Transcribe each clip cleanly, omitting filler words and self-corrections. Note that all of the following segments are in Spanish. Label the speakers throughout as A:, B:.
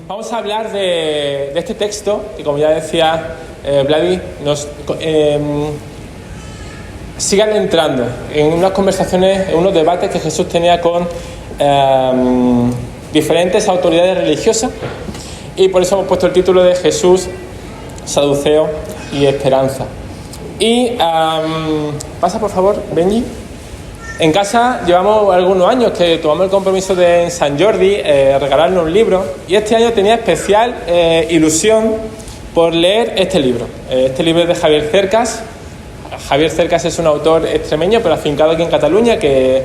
A: Vamos a hablar de este texto que, como ya decía Vladi, nos sigan entrando en unas conversaciones, en unos debates que Jesús tenía con diferentes autoridades religiosas, y por eso hemos puesto el título de Jesús, Saduceo y Esperanza. Y pasa por favor, Benji. En casa llevamos algunos años que tomamos el compromiso de en San Jordi regalarnos un libro, y este año tenía especial ilusión por leer este libro. Este libro es de Javier Cercas. Javier Cercas es un autor extremeño, pero afincado aquí en Cataluña, que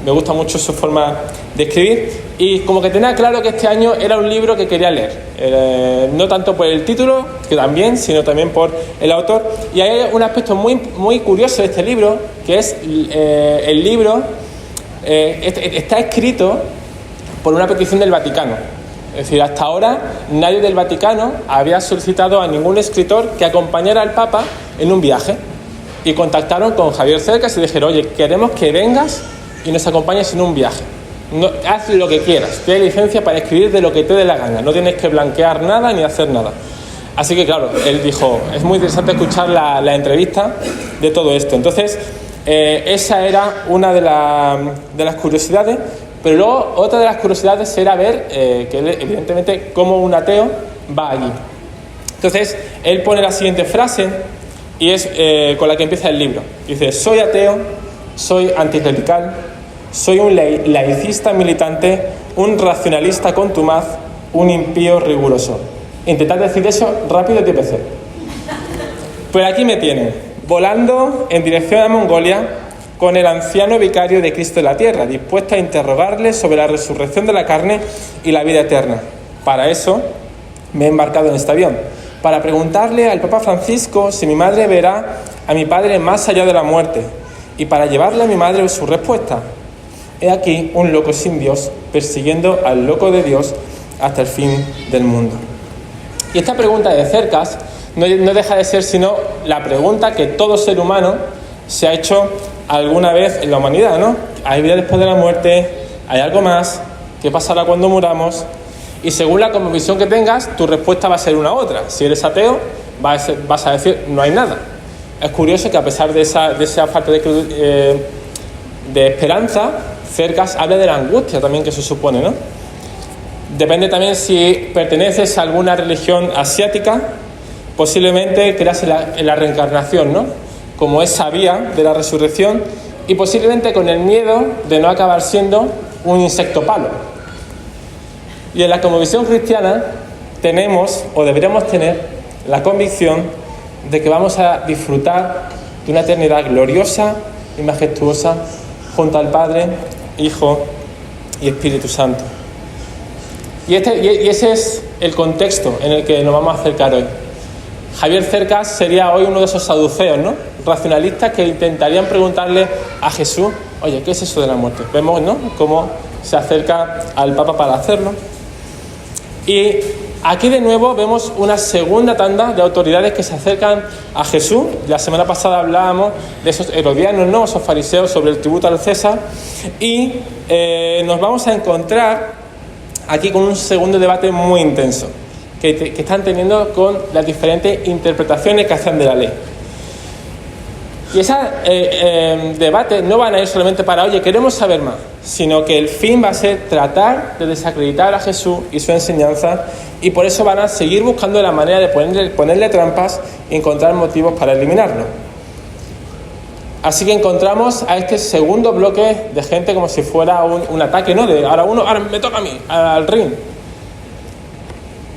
A: me gusta mucho su forma de escribir, y como que tenía claro que este año era un libro que quería leer, no tanto por el título, que también, sino también por el autor. Y hay un aspecto muy curioso de este libro, que es el libro está escrito por una petición del Vaticano. Es decir, hasta ahora nadie del Vaticano había solicitado a ningún escritor que acompañara al Papa en un viaje, y contactaron con Javier Cercas y dijeron: oye, queremos que vengas y nos acompañes en un viaje. No, haz lo que quieras, tienes licencia para escribir de lo que te dé la gana, no tienes que blanquear nada ni hacer nada. Así que claro, él dijo, es muy interesante escuchar la entrevista de todo esto. Entonces, esa era una de las curiosidades. Pero luego otra de las curiosidades era ver que él, evidentemente, cómo un ateo va allí. Entonces, él pone la siguiente frase, y es con la que empieza el libro. Dice: soy ateo, soy anticlerical, soy un laicista militante, un racionalista contumaz, un impío riguroso. Intentad decir eso rápido y TPC. Pues aquí me tienen, volando en dirección a Mongolia con el anciano vicario de Cristo en la tierra, dispuesto a interrogarle sobre la resurrección de la carne y la vida eterna. Para eso me he embarcado en este avión, para preguntarle al Papa Francisco si mi madre verá a mi padre más allá de la muerte, y para llevarle a mi madre su respuesta. He aquí un loco sin Dios persiguiendo al loco de Dios hasta el fin del mundo. Y esta pregunta de Cercas no deja de ser sino la pregunta que todo ser humano se ha hecho alguna vez en la humanidad, ¿no? ¿Hay vida después de la muerte? ¿Hay algo más? ¿Qué pasará cuando muramos? Y según la cosmovisión que tengas, tu respuesta va a ser una u otra. Si eres ateo, vas a decir no hay nada. Es curioso que a pesar de esa falta de esperanza, Cercas habla de la angustia también que se supone, ¿no? Depende también si perteneces a alguna religión asiática, posiblemente creas en la reencarnación, ¿no? Como esa vía de la resurrección, y posiblemente con el miedo de no acabar siendo un insecto palo. Y en la cosmovisión cristiana tenemos, o deberíamos tener, la convicción de que vamos a disfrutar de una eternidad gloriosa y majestuosa junto al Padre, Hijo y Espíritu Santo. Y ese es el contexto en el que nos vamos a acercar hoy. Javier Cercas sería hoy uno de esos saduceos, ¿no? Racionalistas que intentarían preguntarle a Jesús: oye, ¿qué es eso de la muerte? Vemos, ¿no?, cómo se acerca al Papa para hacerlo. Y aquí de nuevo vemos una segunda tanda de autoridades que se acercan a Jesús. La semana pasada hablábamos de esos herodianos, ¿no?, esos fariseos, sobre el tributo al César, y nos vamos a encontrar aquí con un segundo debate muy intenso que están teniendo con las diferentes interpretaciones que hacen de la ley. Y esos debates no van a ir solamente para, oye, queremos saber más, sino que el fin va a ser tratar de desacreditar a Jesús y su enseñanza, y por eso van a seguir buscando la manera de ponerle trampas y encontrar motivos para eliminarlo. Así que encontramos a este segundo bloque de gente como si fuera un ataque, ¿no? De ahora me toca a mí, al ring.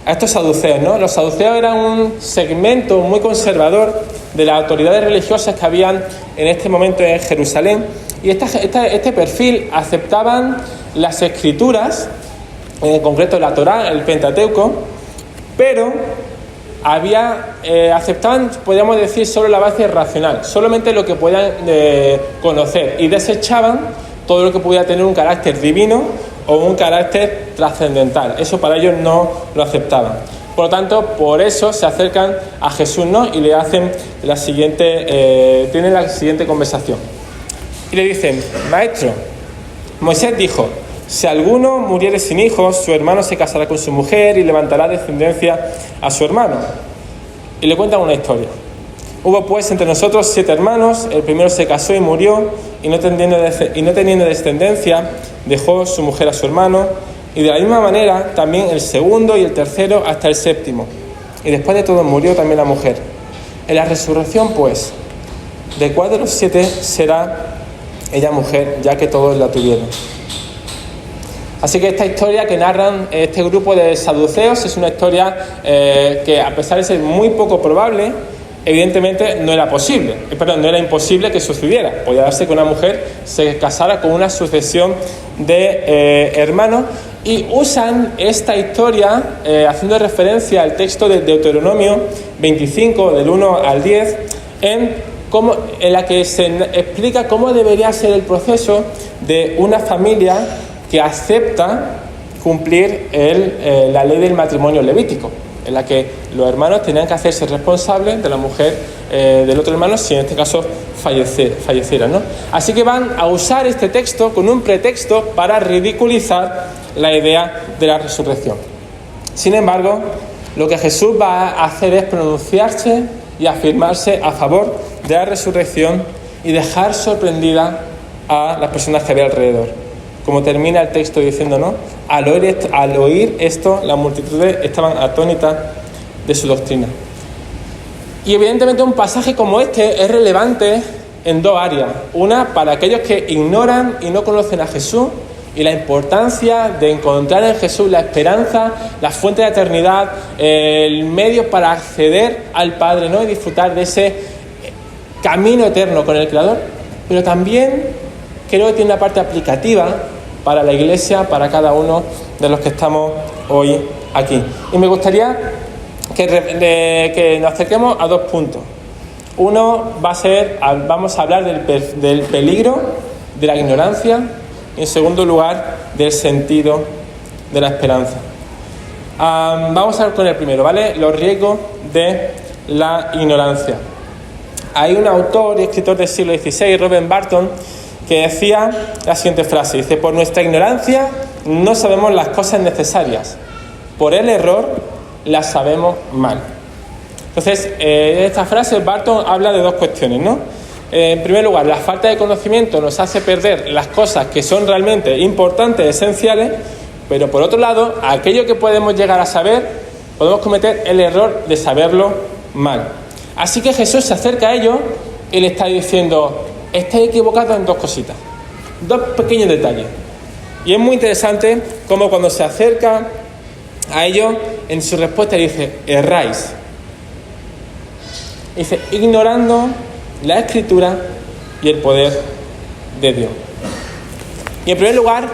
A: A estos saduceos, ¿no? Los saduceos eran un segmento muy conservador de las autoridades religiosas que habían en este momento en Jerusalén, y este perfil aceptaban las escrituras, en concreto la Torá, el Pentateuco, pero aceptaban, podríamos decir, solo la base racional, solamente lo que podían conocer, y desechaban todo lo que pudiera tener un carácter divino o un carácter trascendental. Eso para ellos no lo aceptaban. Por lo tanto, por eso se acercan a Jesús, ¿no?, y le hacen tienen la siguiente conversación. Y le dicen: Maestro, Moisés dijo: Si alguno muriere sin hijos, su hermano se casará con su mujer y levantará descendencia a su hermano. Y le cuentan una historia. Hubo pues entre nosotros 7 hermanos, el primero se casó y murió, y no teniendo descendencia, dejó su mujer a su hermano, y de la misma manera también el segundo y el tercero hasta el séptimo. Y después de todo murió también la mujer. En la resurrección, pues, ¿de cuál de los 7 será ella mujer, ya que todos la tuvieron? Así que esta historia que narran este grupo de saduceos es una historia que, a pesar de ser muy poco probable, evidentemente no era imposible que sucediera. Podía darse que una mujer se casara con una sucesión de hermanos, y usan esta historia haciendo referencia al texto de Deuteronomio 25, del 1 al 10, en la que se explica cómo debería ser el proceso de una familia que acepta cumplir la ley del matrimonio levítico, en la que los hermanos tenían que hacerse responsables de la mujer del otro hermano si en este caso falleciera, ¿no? Así que van a usar este texto con un pretexto para ridiculizar la idea de la resurrección. Sin embargo, lo que Jesús va a hacer es pronunciarse y afirmarse a favor de la resurrección y dejar sorprendida a las personas que había alrededor. Como termina el texto diciendo, ¿no? Al oír esto, las multitudes estaban atónitas de su doctrina. Y evidentemente un pasaje como este es relevante en 2 áreas. Una, para aquellos que ignoran y no conocen a Jesús, y la importancia de encontrar en Jesús la esperanza, la fuente de la eternidad, el medio para acceder al Padre, ¿no? Y disfrutar de ese camino eterno con el Creador. Pero también creo que tiene una parte aplicativa para la Iglesia, para cada uno de los que estamos hoy aquí. Y me gustaría que nos acerquemos a 2 puntos. Uno vamos a hablar del peligro de la ignorancia, y en segundo lugar, del sentido de la esperanza. Vamos a ver con el primero, ¿vale? Los riesgos de la ignorancia. Hay un autor y escritor del siglo XVI, Robert Barton, que decía la siguiente frase, dice: por nuestra ignorancia no sabemos las cosas necesarias, por el error las sabemos mal. Entonces, en esta frase Barton habla de 2 cuestiones, ¿no? En primer lugar, la falta de conocimiento nos hace perder las cosas que son realmente importantes, esenciales, pero por otro lado, aquello que podemos llegar a saber, podemos cometer el error de saberlo mal. Así que Jesús se acerca a ellos y le está diciendo: estáis equivocados en 2 cositas, 2 pequeños detalles. Y es muy interesante cómo cuando se acerca a ellos, en su respuesta dice: erráis. Dice: ignorando la Escritura y el poder de Dios. Y en primer lugar,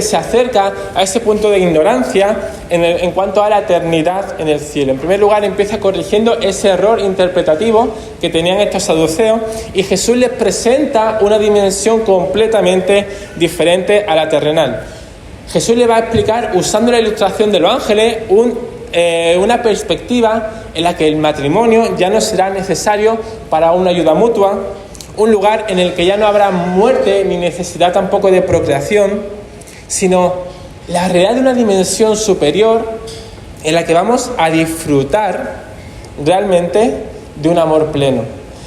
A: se acerca a ese punto de ignorancia en cuanto a la eternidad en el cielo. En primer lugar, empieza corrigiendo ese error interpretativo que tenían estos saduceos, y Jesús les presenta una dimensión completamente diferente a la terrenal. Jesús les va a explicar, usando la ilustración de los ángeles, una perspectiva en la que el matrimonio ya no será necesario para una ayuda mutua, un lugar en el que ya no habrá muerte ni necesidad tampoco de procreación, sino la realidad de una dimensión superior en la que vamos a disfrutar realmente de un amor pleno,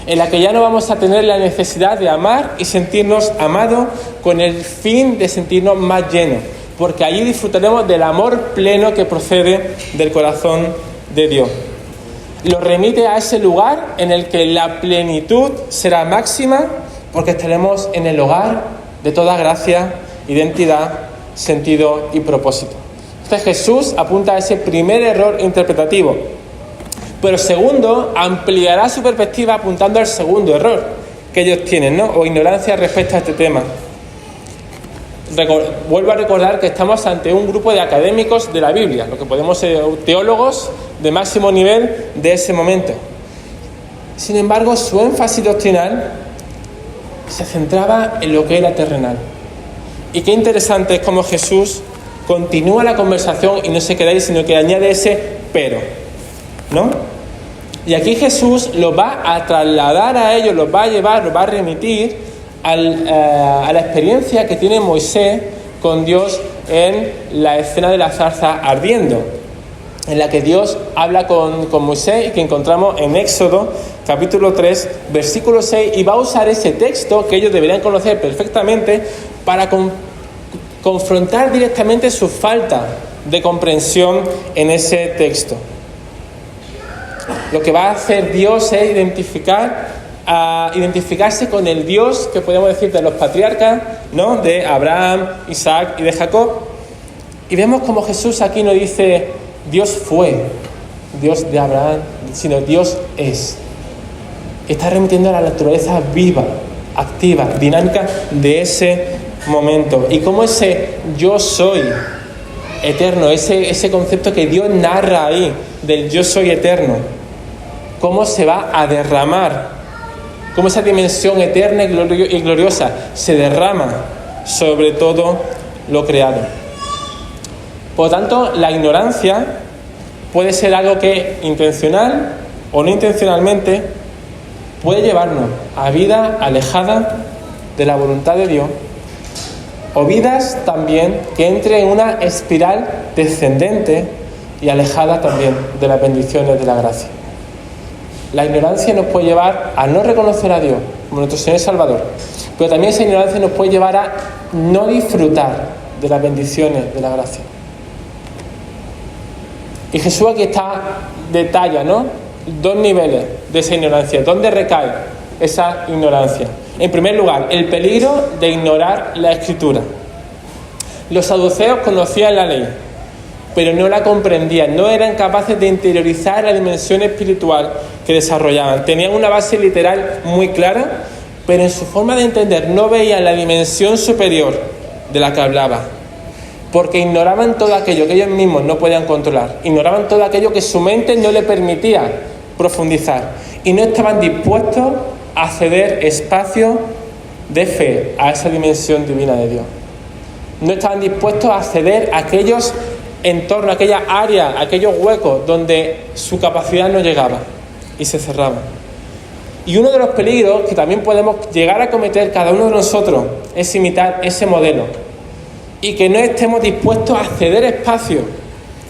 A: en la que ya no vamos a tener la necesidad de amar y sentirnos amados con el fin de sentirnos más llenos, porque allí disfrutaremos del amor pleno que procede del corazón de Dios. Lo remite a ese lugar en el que la plenitud será máxima, porque estaremos en el hogar de toda gracia, identidad, sentido y propósito. Entonces Jesús apunta a ese primer error interpretativo, pero segundo, ampliará su perspectiva apuntando al segundo error que ellos tienen, ¿no? O ignorancia respecto a este tema. Vuelvo a recordar que estamos ante un grupo de académicos de la Biblia, lo que podemos ser teólogos de máximo nivel de ese momento. Sin embargo, su énfasis doctrinal se centraba en lo que era terrenal. Y qué interesante es cómo Jesús continúa la conversación y no se queda ahí, sino que añade ese pero, ¿no? Y aquí Jesús los va a trasladar a ellos, los va a llevar, los va a remitir a la experiencia que tiene Moisés con Dios en la escena de la zarza ardiendo, en la que Dios habla con Moisés y que encontramos en Éxodo capítulo 3, versículo 6, y va a usar ese texto que ellos deberían conocer perfectamente para confrontar directamente su falta de comprensión en ese texto. Lo que va a hacer Dios es identificarse con el Dios que podemos decir de los patriarcas, ¿no? De Abraham, Isaac y de Jacob. Y vemos como Jesús aquí no dice Dios fue, Dios de Abraham, sino Dios es. Está remitiendo a la naturaleza viva, activa, dinámica de ese momento. Y como ese yo soy eterno, ese concepto que Dios narra ahí, del yo soy eterno, cómo se va a derramar, cómo esa dimensión eterna y gloriosa se derrama sobre todo lo creado. Por lo tanto, la ignorancia puede ser algo que intencional o no intencionalmente puede llevarnos a vida alejada de la voluntad de Dios, o vidas también que entren en una espiral descendente y alejada también de las bendiciones de la gracia. La ignorancia nos puede llevar a no reconocer a Dios como nuestro Señor y Salvador, pero también esa ignorancia nos puede llevar a no disfrutar de las bendiciones de la gracia. Y Jesús aquí detalla, ¿no?, dos niveles de esa ignorancia. ¿Dónde recae esa ignorancia? En primer lugar, el peligro de ignorar la Escritura. Los saduceos conocían la ley, pero no la comprendían, no eran capaces de interiorizar la dimensión espiritual que desarrollaban. Tenían una base literal muy clara, pero en su forma de entender no veían la dimensión superior de la que hablaba, porque ignoraban todo aquello que ellos mismos no podían controlar, ignoraban todo aquello que su mente no le permitía profundizar, y no estaban dispuestos a ceder espacio de fe a esa dimensión divina de Dios. No estaban dispuestos a ceder a aquellos entornos, aquella área, aquellos huecos donde su capacidad no llegaba y se cerraba. Y uno de los peligros que también podemos llegar a cometer cada uno de nosotros es imitar ese modelo y que no estemos dispuestos a ceder espacio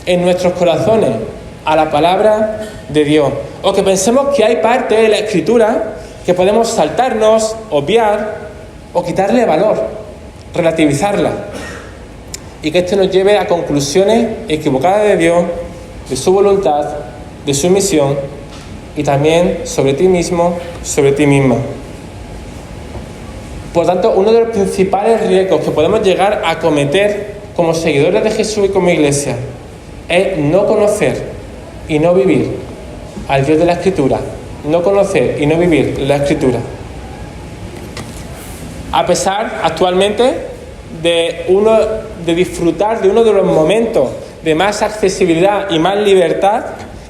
A: en nuestros corazones a la palabra de Dios, o que pensemos que hay parte de la Escritura que podemos saltarnos, obviar o quitarle valor, relativizarla, y que esto nos lleve a conclusiones equivocadas de Dios, de su voluntad, de su misión y también sobre ti mismo, sobre ti misma. Por tanto, uno de los principales riesgos que podemos llegar a cometer como seguidores de Jesús y como iglesia es no conocer y no vivir al Dios de la Escritura, no conocer y no vivir la Escritura. A pesar actualmente de disfrutar de uno de los momentos de más accesibilidad y más libertad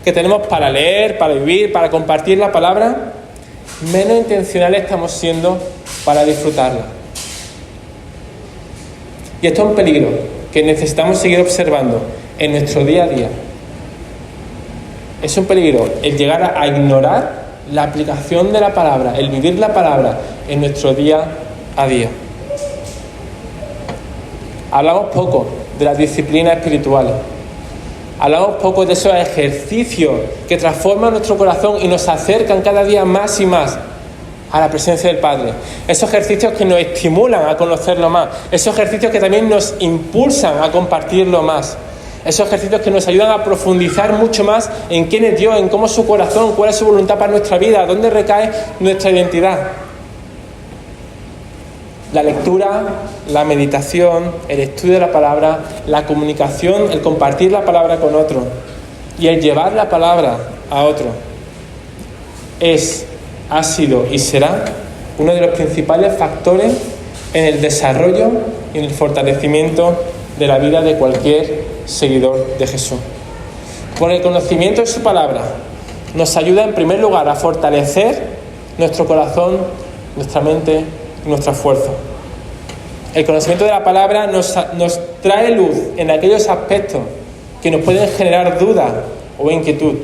A: que tenemos para leer, para vivir, para compartir la palabra, menos intencionales estamos siendo para disfrutarla. Y esto es un peligro que necesitamos seguir observando en nuestro día a día. Es un peligro el llegar a ignorar la aplicación de la palabra, el vivir la palabra en nuestro día a día. Hablamos poco de las disciplinas espirituales. Hablamos poco de esos ejercicios que transforman nuestro corazón y nos acercan cada día más y más a la presencia del Padre. Esos ejercicios que nos estimulan a conocerlo más. Esos ejercicios que también nos impulsan a compartirlo más. Esos ejercicios que nos ayudan a profundizar mucho más en quién es Dios, en cómo es su corazón, cuál es su voluntad para nuestra vida, dónde recae nuestra identidad. La lectura, la meditación, el estudio de la palabra, la comunicación, el compartir la palabra con otro y el llevar la palabra a otro ha sido y será uno de los principales factores en el desarrollo y en el fortalecimiento de la vida de cualquier seguidor de Jesús. Por el conocimiento de su palabra nos ayuda en primer lugar a fortalecer nuestro corazón, nuestra mente y nuestra fuerza. El conocimiento de la palabra nos trae luz en aquellos aspectos que nos pueden generar duda o inquietud.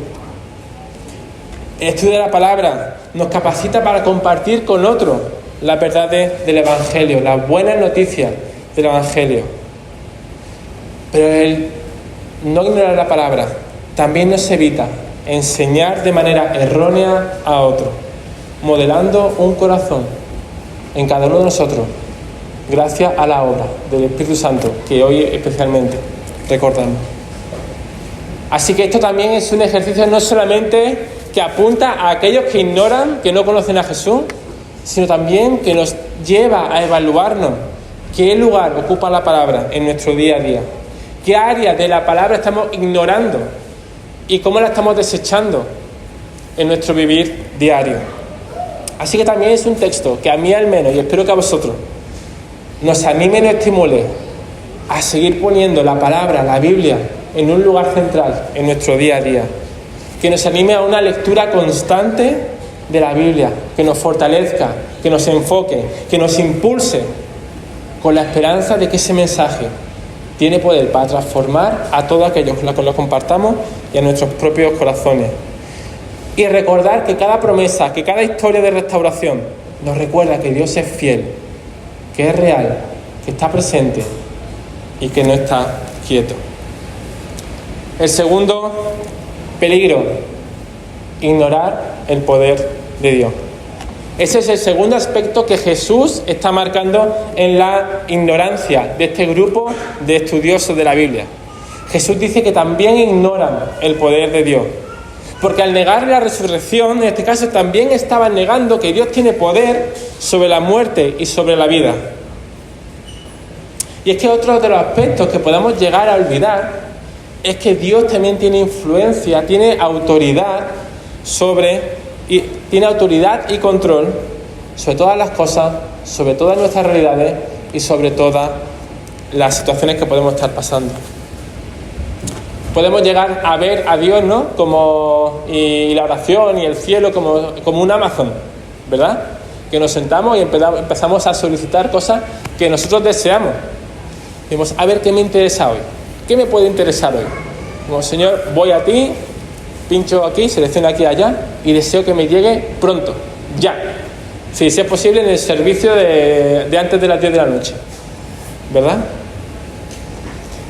A: El estudio de la palabra nos capacita para compartir con otros las verdades del Evangelio, las buenas noticias del Evangelio. Pero el no ignorar la palabra también nos evita enseñar de manera errónea a otro, modelando un corazón en cada uno de nosotros, gracias a la obra del Espíritu Santo, que hoy especialmente recordamos. Así que esto también es un ejercicio no solamente que apunta a aquellos que ignoran, que no conocen a Jesús, sino también que nos lleva a evaluarnos qué lugar ocupa la palabra en nuestro día a día, qué áreas de la palabra estamos ignorando y cómo la estamos desechando en nuestro vivir diario. Así que también es un texto que a mí al menos, y espero que a vosotros, nos anime y nos estimule a seguir poniendo la palabra, la Biblia, en un lugar central en nuestro día a día. Que nos anime a una lectura constante de la Biblia, que nos fortalezca, que nos enfoque, que nos impulse con la esperanza de que ese mensaje tiene poder para transformar a todos aquellos con los que lo compartamos y a nuestros propios corazones. Y recordar que cada promesa, que cada historia de restauración nos recuerda que Dios es fiel, que es real, que está presente y que no está quieto. El segundo peligro, ignorar el poder de Dios. Ese es el segundo aspecto que Jesús está marcando en la ignorancia de este grupo de estudiosos de la Biblia. Jesús dice que también ignoran el poder de Dios, porque al negar la resurrección, en este caso también estaban negando que Dios tiene poder sobre la muerte y sobre la vida. Y es que otro de los aspectos que podamos llegar a olvidar es que Dios también tiene influencia, tiene autoridad tiene autoridad y control sobre todas las cosas, sobre todas nuestras realidades y sobre todas las situaciones que podemos estar pasando. Podemos llegar a ver a Dios, ¿no? Y la oración y el cielo como un Amazon, ¿verdad? Que nos sentamos y empezamos a solicitar cosas que nosotros deseamos. Decimos, a ver, ¿qué me interesa hoy? ¿Qué me puede interesar hoy? Como, Señor, voy a ti, pincho aquí, selecciono aquí allá y deseo que me llegue pronto, ya. Si es posible, en el servicio de antes de las 10 de la noche, ¿verdad?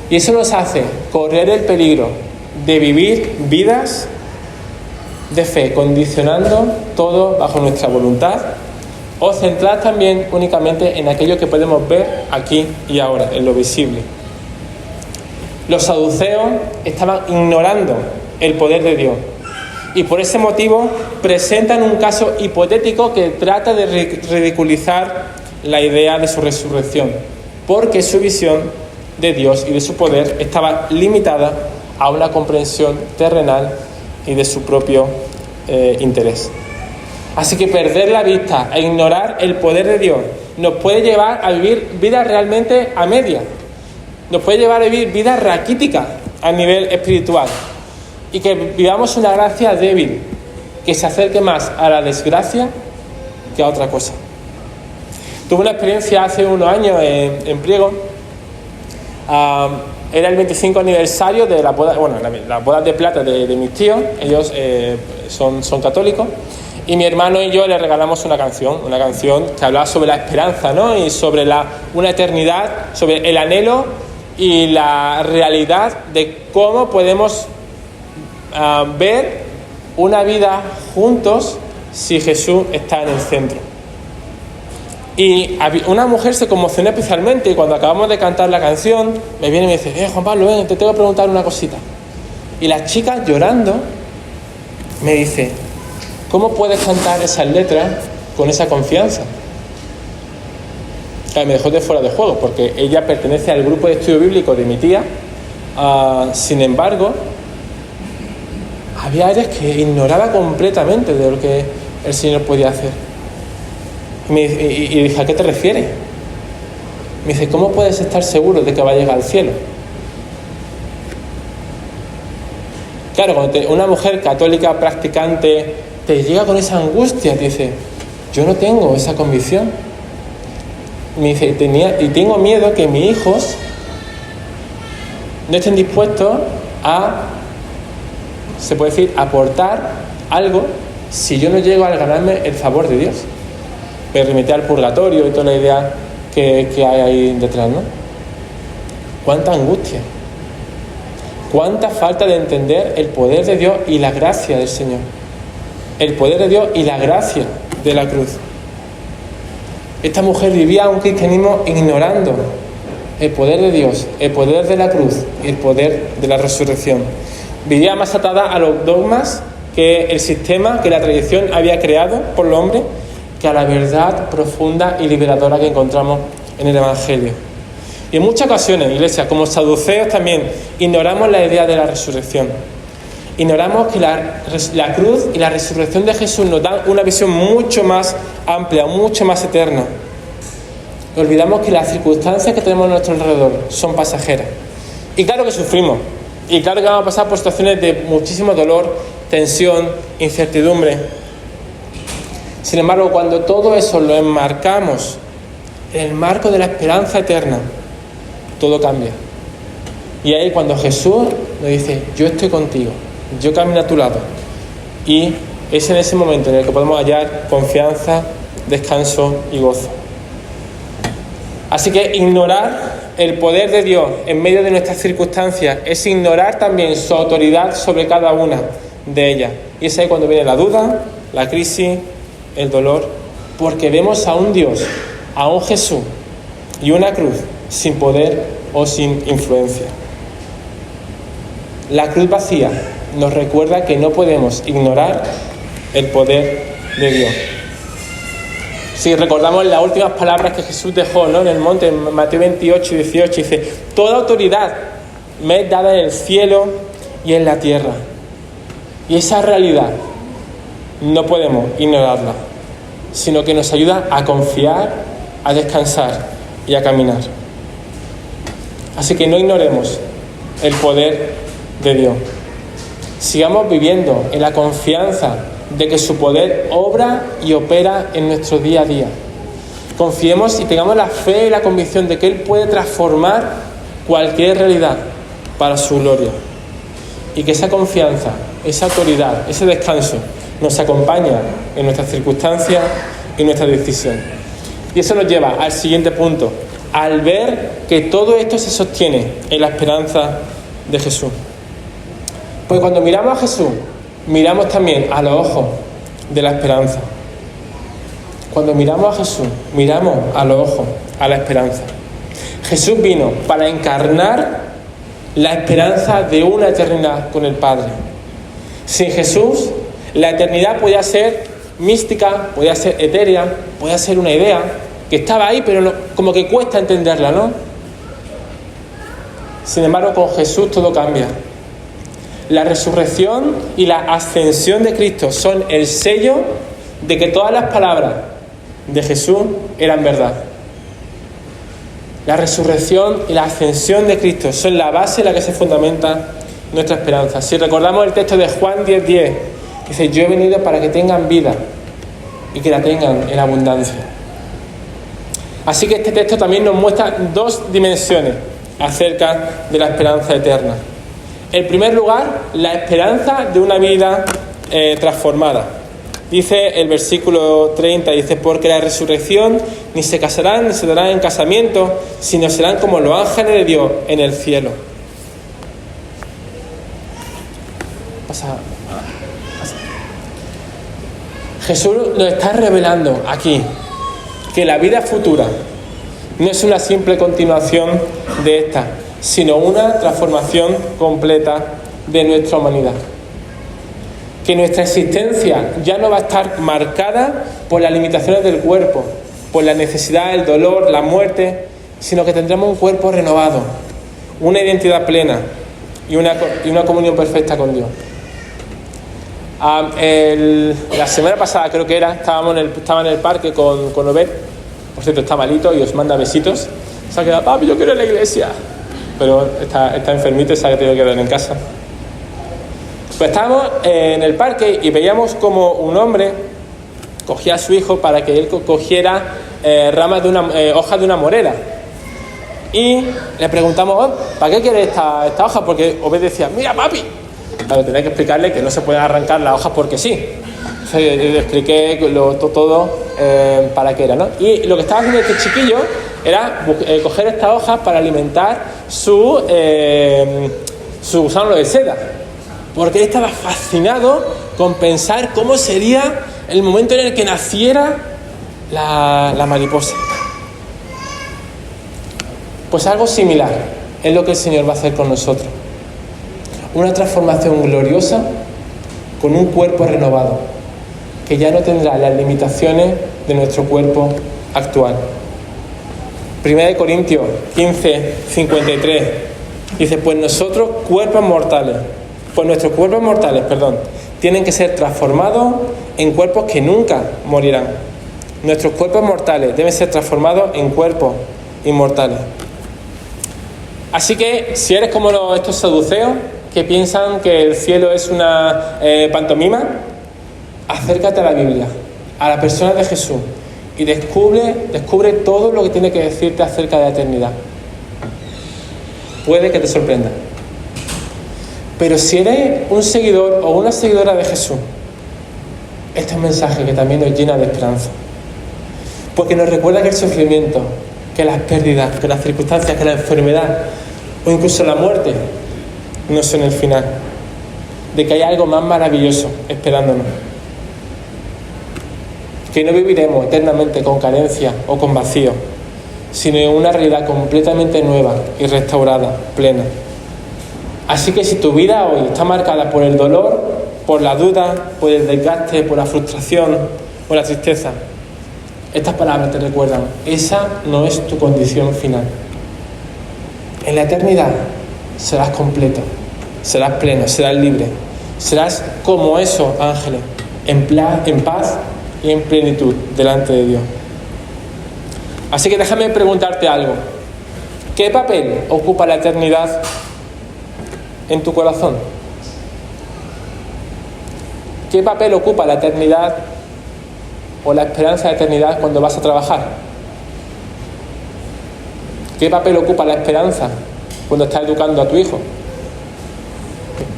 A: Y eso nos hace correr el peligro de vivir vidas de fe, condicionando todo bajo nuestra voluntad, o centrar también únicamente en aquello que podemos ver aquí y ahora, en lo visible. Los saduceos estaban ignorando el poder de Dios y por ese motivo presentan un caso hipotético que trata de ridiculizar la idea de su resurrección, porque su visión de Dios y de su poder estaba limitada a una comprensión terrenal y de su propio interés. Así que perder la vista e ignorar el poder de Dios nos puede llevar a vivir vidas realmente a media. Nos puede llevar a vivir vidas raquíticas a nivel espiritual y que vivamos una gracia débil que se acerque más a la desgracia que a otra cosa. Tuve una experiencia hace unos años en Priego. Era el 25 aniversario de la boda, las bodas de plata de mis tíos. Ellos son católicos. Y mi hermano y yo le regalamos una canción que hablaba sobre la esperanza, ¿no? Y sobre una eternidad, sobre el anhelo y la realidad de cómo podemos ver una vida juntos si Jesús está en el centro. Y una mujer se conmocionó especialmente y cuando acabamos de cantar la canción me viene y me dice, Juan Pablo, ven, te tengo que preguntar una cosita. Y la chica llorando me dice, ¿cómo puedes cantar esas letras con esa confianza? Claro, me dejó de fuera de juego porque ella pertenece al grupo de estudio bíblico de mi tía. Sin embargo, había áreas que ignoraba completamente de lo que el Señor podía hacer. Y dije, ¿a qué te refieres? Me dice, ¿cómo puedes estar seguro de que va a llegar al cielo? Claro, cuando una mujer católica practicante te llega con esa angustia, te dice, yo no tengo esa convicción. Me dice, y tengo miedo que mis hijos no estén dispuestos a, se puede decir, aportar algo si yo no llego a ganarme el favor de Dios. Me remite al purgatorio y toda la idea que hay ahí detrás, ¿no? Cuánta angustia. Cuánta falta de entender el poder de Dios y la gracia del Señor. El poder de Dios y la gracia de la cruz. Esta mujer vivía un cristianismo ignorando el poder de Dios, el poder de la cruz y el poder de la resurrección. Vivía más atada a los dogmas que el sistema, que la tradición había creado por el hombre, que a la verdad profunda y liberadora que encontramos en el Evangelio. Y en muchas ocasiones, iglesia, como saduceos también, ignoramos la idea de la resurrección. Ignoramos que la cruz y la resurrección de Jesús nos dan una visión mucho más amplia, mucho más eterna. Olvidamos que las circunstancias que tenemos a nuestro alrededor son pasajeras. Y claro que sufrimos. Y claro que vamos a pasar por situaciones de muchísimo dolor, tensión, incertidumbre. Sin embargo, cuando todo eso lo enmarcamos en el marco de la esperanza eterna, todo cambia. Y ahí cuando Jesús nos dice, yo estoy contigo, yo camino a tu lado. Y es en ese momento en el que podemos hallar confianza, descanso y gozo. Así que ignorar el poder de Dios en medio de nuestras circunstancias es ignorar también su autoridad sobre cada una de ellas. Y es ahí cuando viene la duda, la crisis, el dolor, porque vemos a un Dios, a un Jesús y una cruz sin poder o sin influencia. La cruz vacía nos recuerda que no podemos ignorar el poder de Dios. Si recordamos las últimas palabras que Jesús dejó, ¿no?, en el monte, en Mateo 28 y 18, dice, toda autoridad me es dada en el cielo y en la tierra. Y esa realidad no podemos ignorarla, sino que nos ayuda a confiar, a descansar y a caminar. Así que no ignoremos el poder de Dios. Sigamos viviendo en la confianza de que su poder obra y opera en nuestro día a día. Confiemos y tengamos la fe y la convicción de que Él puede transformar cualquier realidad para su gloria. Y que esa confianza, esa autoridad, ese descanso nos acompaña en nuestras circunstancias y nuestras decisiones. Y eso nos lleva al siguiente punto, al ver que todo esto se sostiene en la esperanza de Jesús. Pues cuando miramos a Jesús, miramos también a los ojos de la esperanza. Cuando miramos a Jesús, miramos a los ojos a la esperanza. Jesús vino para encarnar la esperanza de una eternidad con el Padre. Sin Jesús, la eternidad podía ser mística, podía ser etérea, podía ser una idea que estaba ahí, pero como que cuesta entenderla, ¿no? Sin embargo, con Jesús todo cambia. La resurrección y la ascensión de Cristo son el sello de que todas las palabras de Jesús eran verdad. La resurrección y la ascensión de Cristo son la base en la que se fundamenta nuestra esperanza. Si recordamos el texto de Juan 10:10, dice, yo he venido para que tengan vida y que la tengan en abundancia. Así que este texto también nos muestra dos dimensiones acerca de la esperanza eterna. En primer lugar, la esperanza de una vida transformada. Dice el versículo 30, dice, porque la resurrección ni se casarán ni se darán en casamiento, sino serán como los ángeles de Dios en el cielo. Pasa. Jesús nos está revelando aquí que la vida futura no es una simple continuación de esta, sino una transformación completa de nuestra humanidad. Que nuestra existencia ya no va a estar marcada por las limitaciones del cuerpo, por la necesidad, el dolor, la muerte, sino que tendremos un cuerpo renovado, una identidad plena y una comunión perfecta con Dios. La semana pasada creo que era, estaba en el parque con Obed, por cierto está malito y os manda besitos, se ha quedado, papi, yo quiero ir a la iglesia, pero está enfermito y se ha tenido que quedar en casa. Pues estábamos en el parque y veíamos como un hombre cogía a su hijo para que él cogiera ramas de hojas de una morera. Y le preguntamos, ¿para qué quiere esta hoja? Porque Obed decía, mira papi. Claro, tenía que explicarle que no se pueden arrancar las hojas porque sí. Entonces, le expliqué todo para qué era, ¿no? Y lo que estaba haciendo este chiquillo era coger estas hojas para alimentar su su gusano de seda, porque él estaba fascinado con pensar cómo sería el momento en el que naciera la mariposa. Pues algo similar es lo que el Señor va a hacer con nosotros. Una transformación gloriosa con un cuerpo renovado, que ya no tendrá las limitaciones de nuestro cuerpo actual. 1 Corintios 15, 53 dice: pues nuestros cuerpos mortales, tienen que ser transformados en cuerpos que nunca morirán. Nuestros cuerpos mortales deben ser transformados en cuerpos inmortales. Así que, si eres como estos saduceos que piensan que el cielo es una pantomima, acércate a la Biblia, a la persona de Jesús, y descubre todo lo que tiene que decirte acerca de la eternidad. Puede que te sorprenda. Pero si eres un seguidor o una seguidora de Jesús, este es un mensaje que también nos llena de esperanza. Porque nos recuerda que el sufrimiento, que las pérdidas, que las circunstancias, que la enfermedad o incluso la muerte no son el final. De que hay algo más maravilloso esperándonos. Que no viviremos eternamente con carencia o con vacío, sino en una realidad completamente nueva y restaurada, plena. Así que si tu vida hoy está marcada por el dolor, por la duda, por el desgaste, por la frustración, por la tristeza, estas palabras te recuerdan: esa no es tu condición final. En la eternidad serás completo, serás pleno, serás libre, serás como esos ángeles, en paz y en plenitud delante de Dios. Así que déjame preguntarte algo. ¿Qué papel ocupa la eternidad en tu corazón? ¿Qué papel ocupa la eternidad o la esperanza de eternidad cuando vas a trabajar? ¿Qué papel ocupa la esperanza cuando estás educando a tu hijo?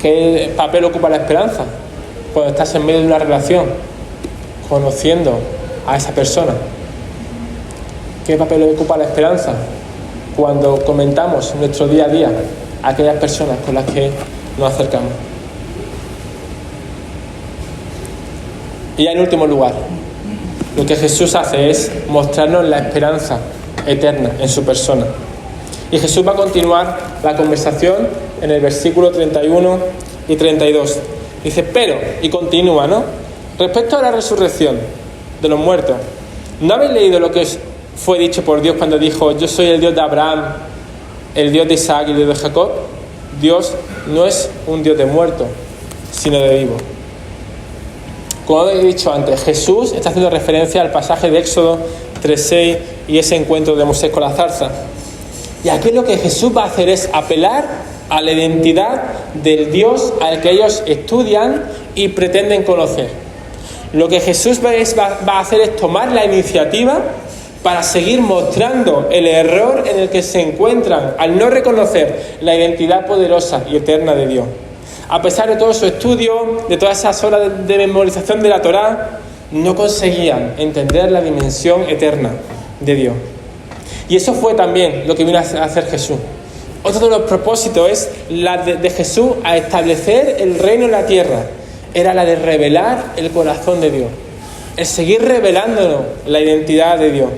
A: ¿Qué papel ocupa la esperanza cuando estás en medio de una relación, conociendo a esa persona? ¿Qué papel ocupa la esperanza cuando comentamos nuestro día a día a aquellas personas con las que nos acercamos? Y ya en último lugar, lo que Jesús hace es mostrarnos la esperanza eterna en su persona. Y Jesús va a continuar la conversación en el versículo 31 y 32. Dice: pero, y continúa, ¿no? Respecto a la resurrección de los muertos, ¿no habéis leído lo que os fue dicho por Dios cuando dijo: yo soy el Dios de Abraham, el Dios de Isaac y el Dios de Jacob? Dios no es un Dios de muertos, sino de vivos. Como he dicho antes, Jesús está haciendo referencia al pasaje de Éxodo 3:6 y ese encuentro de Moisés con la zarza. Y aquí lo que Jesús va a hacer es apelar a la identidad del Dios al que ellos estudian y pretenden conocer. Lo que Jesús va a hacer es tomar la iniciativa para seguir mostrando el error en el que se encuentran al no reconocer la identidad poderosa y eterna de Dios. A pesar de todo su estudio, de todas esas horas de memorización de la Torá, no conseguían entender la dimensión eterna de Dios. Y eso fue también lo que vino a hacer Jesús. Otro de los propósitos es la de Jesús a establecer el reino en la tierra. Era la de revelar el corazón de Dios. El seguir revelándonos la identidad de Dios.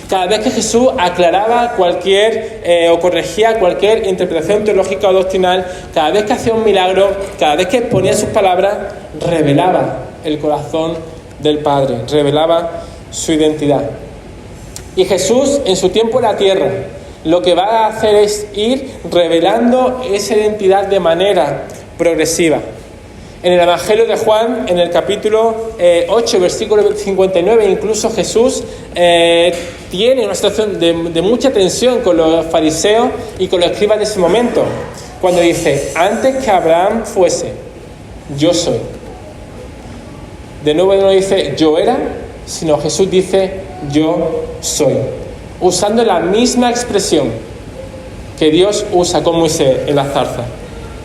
A: Cada vez que Jesús aclaraba o corregía cualquier interpretación teológica o doctrinal, cada vez que hacía un milagro, cada vez que exponía sus palabras, revelaba el corazón del Padre, revelaba su identidad. Y Jesús, en su tiempo en la tierra, lo que va a hacer es ir revelando esa identidad de manera progresiva. En el Evangelio de Juan, en el capítulo 8, versículo 59, incluso Jesús tiene una situación de mucha tensión con los fariseos y con los escribas de ese momento, cuando dice: antes que Abraham fuese, yo soy. De nuevo no dice yo era, sino Jesús dice yo soy, usando la misma expresión que Dios usa con Moisés en la zarza.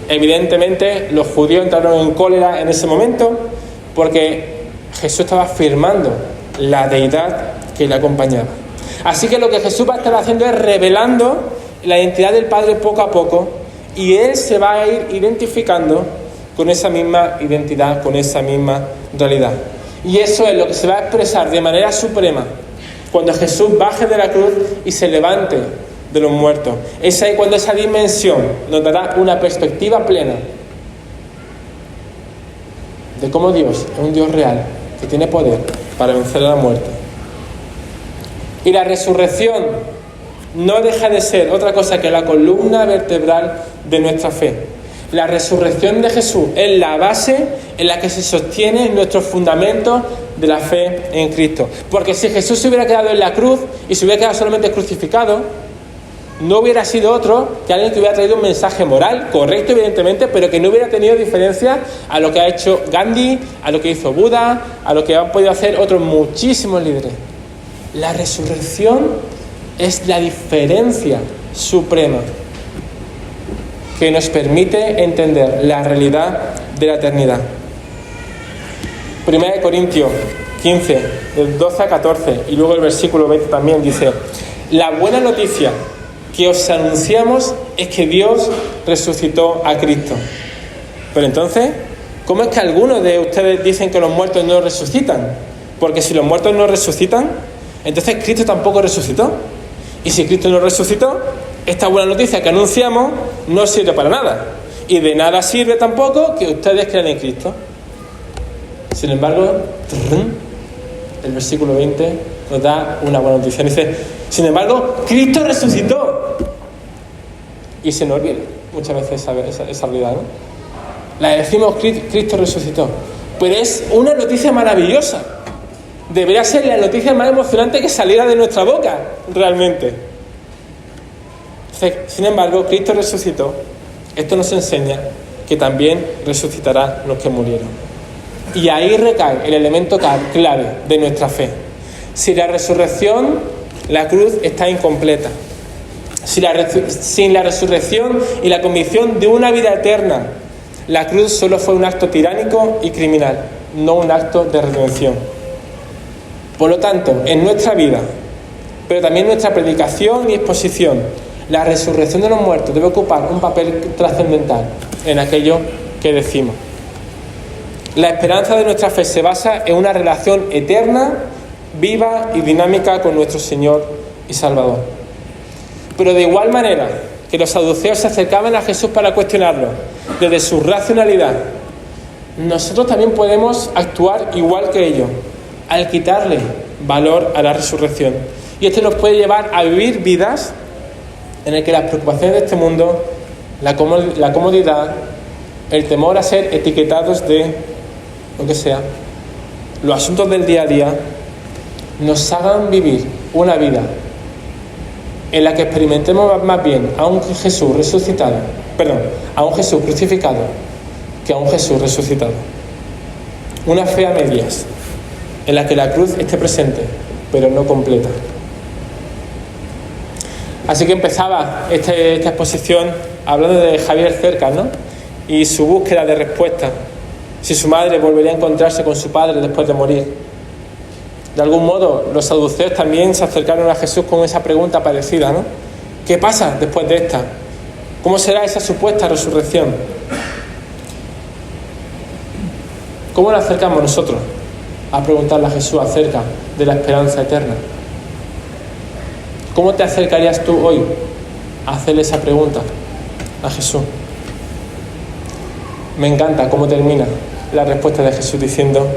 A: Evidentemente los judíos entraron en cólera en ese momento porque Jesús estaba afirmando la deidad que le acompañaba. Así que lo que Jesús va a estar haciendo es revelando la identidad del Padre poco a poco Y Él se va a ir identificando con esa misma identidad, con esa misma realidad. Y eso es lo que se va a expresar de manera suprema cuando Jesús baje de la cruz y se levante de los muertos. Es ahí cuando esa dimensión nos dará una perspectiva plena de cómo Dios es un Dios real, que tiene poder para vencer a la muerte. Y la resurrección no deja de ser otra cosa que la columna vertebral de nuestra fe. La resurrección de Jesús es la base en la que se sostiene nuestro fundamento de la fe en Cristo. Porque si Jesús se hubiera quedado en la cruz y se hubiera quedado solamente crucificado, no hubiera sido otro que alguien que hubiera traído un mensaje moral, correcto evidentemente, pero que no hubiera tenido diferencia a lo que ha hecho Gandhi, a lo que hizo Buda, a lo que han podido hacer otros muchísimos líderes. La resurrección es la diferencia suprema que nos permite entender la realidad de la eternidad. 1 Corintios 15, del 12 a 14, y luego el versículo 20 también dice: la buena noticia que os anunciamos es que Dios resucitó a Cristo. Pero entonces, ¿cómo es que algunos de ustedes dicen que los muertos no resucitan? Porque si los muertos no resucitan, entonces Cristo tampoco resucitó. Y si Cristo no resucitó, esta buena noticia que anunciamos no sirve para nada. Y de nada sirve tampoco que ustedes crean en Cristo. Sin embargo, el versículo 20 nos da una buena noticia. Dice: sin embargo, Cristo resucitó. Y se nos olvida muchas veces esa realidad, ¿no? La decimos: Cristo resucitó. Pero es una noticia maravillosa. Debería ser la noticia más emocionante que saliera de nuestra boca, realmente. Sin embargo, Cristo resucitó. Esto nos enseña que también resucitará los que murieron. Y ahí recae el elemento clave de nuestra fe. Sin la resurrección, la cruz está incompleta. Sin la resurrección y la convicción de una vida eterna, la cruz solo fue un acto tiránico y criminal, no un acto de redención. Por lo tanto, en nuestra vida, pero también en nuestra predicación y exposición, la resurrección de los muertos debe ocupar un papel trascendental en aquello que decimos. La esperanza de nuestra fe se basa en una relación eterna, viva y dinámica con nuestro Señor y Salvador. Pero de igual manera que los saduceos se acercaban a Jesús para cuestionarlo desde su racionalidad, nosotros también podemos actuar igual que ellos, al quitarle valor a la resurrección. Y esto nos puede llevar a vivir vidas en las que las preocupaciones de este mundo, la comodidad, el temor a ser etiquetados de lo que sea, los asuntos del día a día, nos hagan vivir una vida en la que experimentemos más bien a un Jesús a un Jesús crucificado que a un Jesús resucitado. Una fe a medias, en la que la cruz esté presente, pero no completa. Así que empezaba esta exposición hablando de Javier Cercas, ¿no? Y su búsqueda de respuesta. Si su madre volvería a encontrarse con su padre después de morir. De algún modo, los saduceos también se acercaron a Jesús con esa pregunta parecida, ¿no? ¿Qué pasa después de esta? ¿Cómo será esa supuesta resurrección? ¿Cómo nos acercamos nosotros a preguntarle a Jesús acerca de la esperanza eterna? ¿Cómo te acercarías tú hoy a hacerle esa pregunta a Jesús? Me encanta cómo termina la respuesta de Jesús diciendo: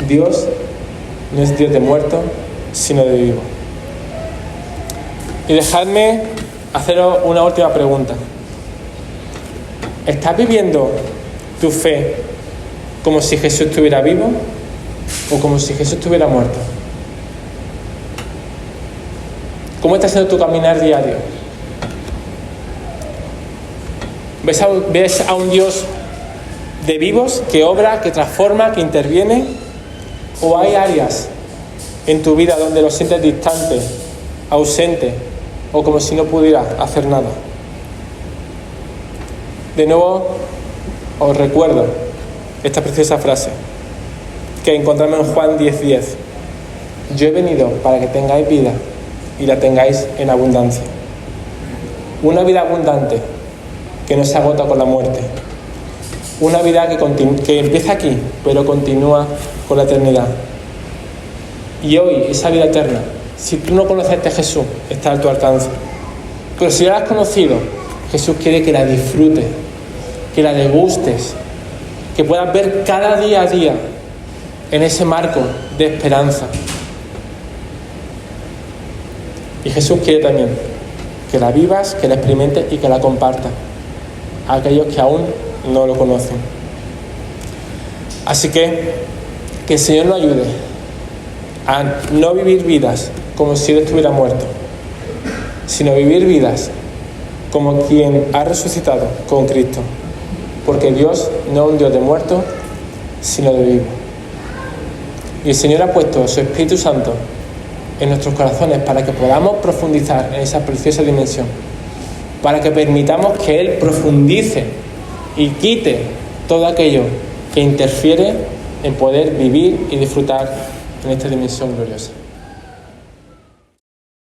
A: Dios no es Dios de muertos, sino de vivos. Y dejadme haceros una última pregunta. ¿Estás viviendo tu fe como si Jesús estuviera vivo o como si Jesús estuviera muerto? ¿Cómo está siendo tu caminar diario? ¿Ves a un Dios de vivos que obra, que transforma, que interviene? ¿O hay áreas en tu vida donde lo sientes distante, ausente o como si no pudiera hacer nada? De nuevo, os recuerdo esta preciosa frase que encontramos en Juan 10:10. Yo he venido para que tengáis vida y la tengáis en abundancia. Una vida abundante que no se agota con la muerte. Una vida que empieza aquí, pero continúa con la eternidad. Y hoy, esa vida eterna, si tú no conoces a este Jesús, está a tu alcance. Pero si ya la has conocido, Jesús quiere que la disfrutes, que la degustes, que puedas ver cada día a día en ese marco de esperanza. Y Jesús quiere también que la vivas, que la experimentes y que la compartas a aquellos que aún no lo conocen. Así que el Señor nos ayude a no vivir vidas como si Él estuviera muerto, sino vivir vidas como quien ha resucitado con Cristo, porque Dios no es un Dios de muertos, sino de vivos. Y el Señor ha puesto su Espíritu Santo en nuestros corazones para que podamos profundizar en esa preciosa dimensión, para que permitamos que Él profundice y quite todo aquello que interfiere en poder vivir y disfrutar en esta dimensión gloriosa.